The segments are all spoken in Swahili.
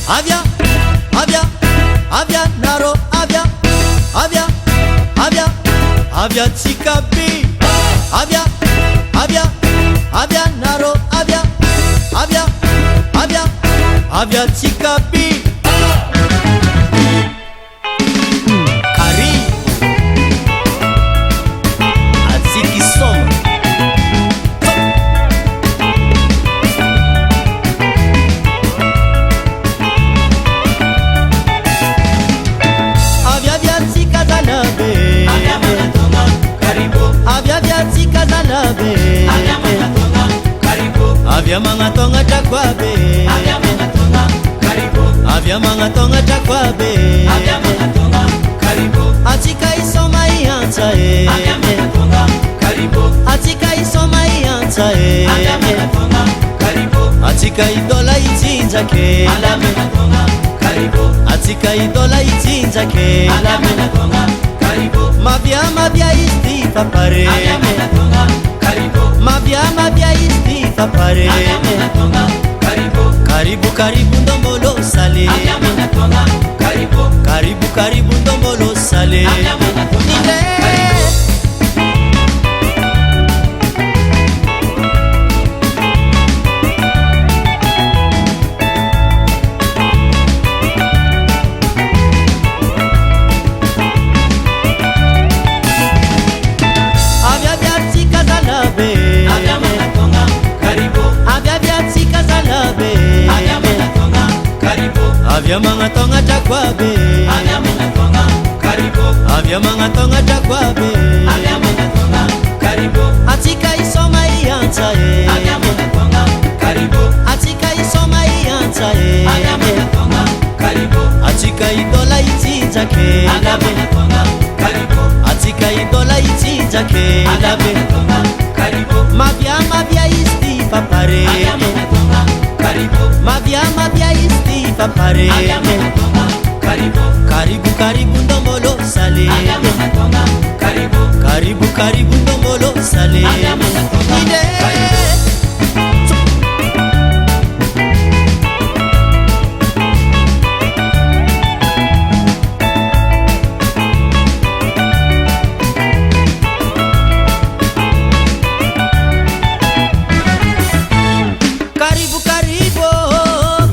Avia, avia, avia naro, avia, avia, avia, avia tsikaby. Avia, avia, avia naro, avia, avia, avia, avia tsikaby. Kari atsiki soma. Avia via tsika zalabe. Avia manatonga, karibu. Avia via tsika zalabe. Avia manatonga, karibu. Avia mangatonga takwabe. Avia manatonga, karibu. Avia mangatonga takwabe. Avia manatonga, karibu. Atika isoma ianza e. Avia manatonga, karibu. Atika isoma ianza e. Avia manatonga, karibu. Atika idola itsinza ke. Avia manatonga, karibu. Atika idola itsinza ke. Avia manatonga, karibu. Mabya istifa pare. Avia manatonga, karibu. Mabya istifa pare. Avia manatonga, karibu. Karibu karibu ndombolo sale. Avia manatonga, karibu. Karibu karibu ndombolo sale. Avia manatonga, karibu. Avia vya tsika zalabe. Avia manatonga, karibu. Avia vya tsika zalabe. Avia manatonga, karibu. Avia mangatonga takwabe. Avia manatonga, karibu. Avia mangatonga takwabe. Avia manatonga, karibu. Atika isoma ianza e. Avia manatonga, karibu. Atika isoma ianza e. Avia manatonga, karibu. Atika idola itsinza ke. Avia manatonga, karibu. Atika idola itsinza ke. Avia manatonga, karibu. Mabya istifa pare. Avia manatonga, karibu. Mabya istifa pare. Avia manatonga, karibu. Karibu karibu ndombolo sale. Avia manatonga, karibu. Karibu karibu ndombolo sale. Avia manatonga, Ide. karibu. Karibu karibu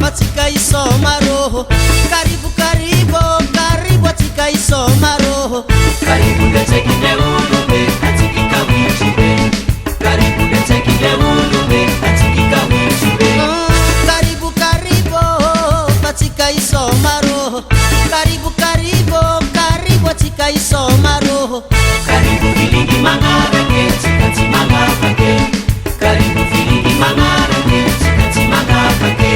patika isoma roho. Karibu karibu karibu atika isoma roho. Karibu ndetse kideulume atikika wichibe. Karibu ndetse kideulume atikika wichibe. Karibu karibu patika isoma roho. Karibu karibu karibu atika isoma roho. Karibu viligi mangarake tikati mangarake. Karibu viligi mangarake tikati mangarake.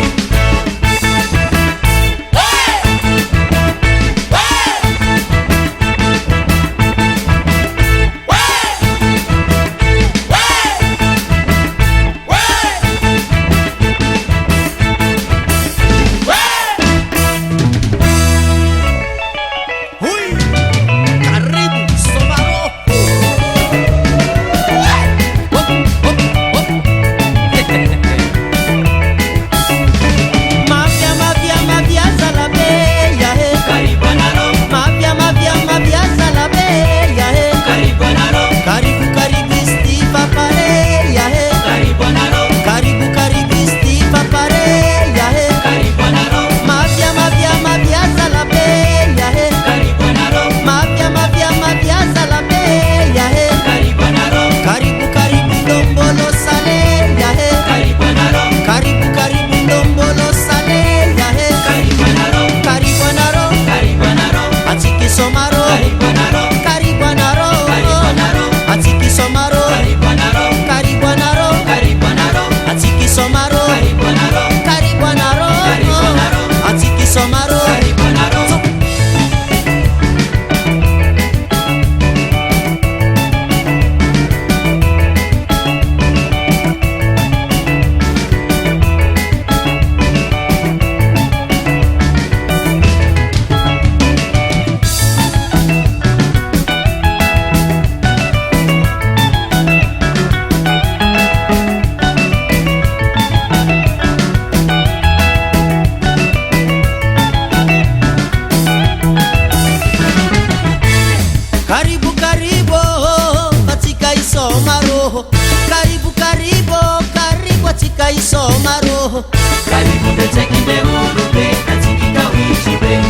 isoma roho. Karibu ndetekinde ulube atikika wichibe.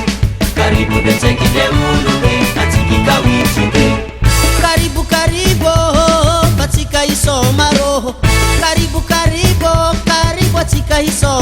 Karibu ndetekinde ulube atikika wichibe. Karibu karibu katika isoma roho. Karibu karibu karibu katika isoma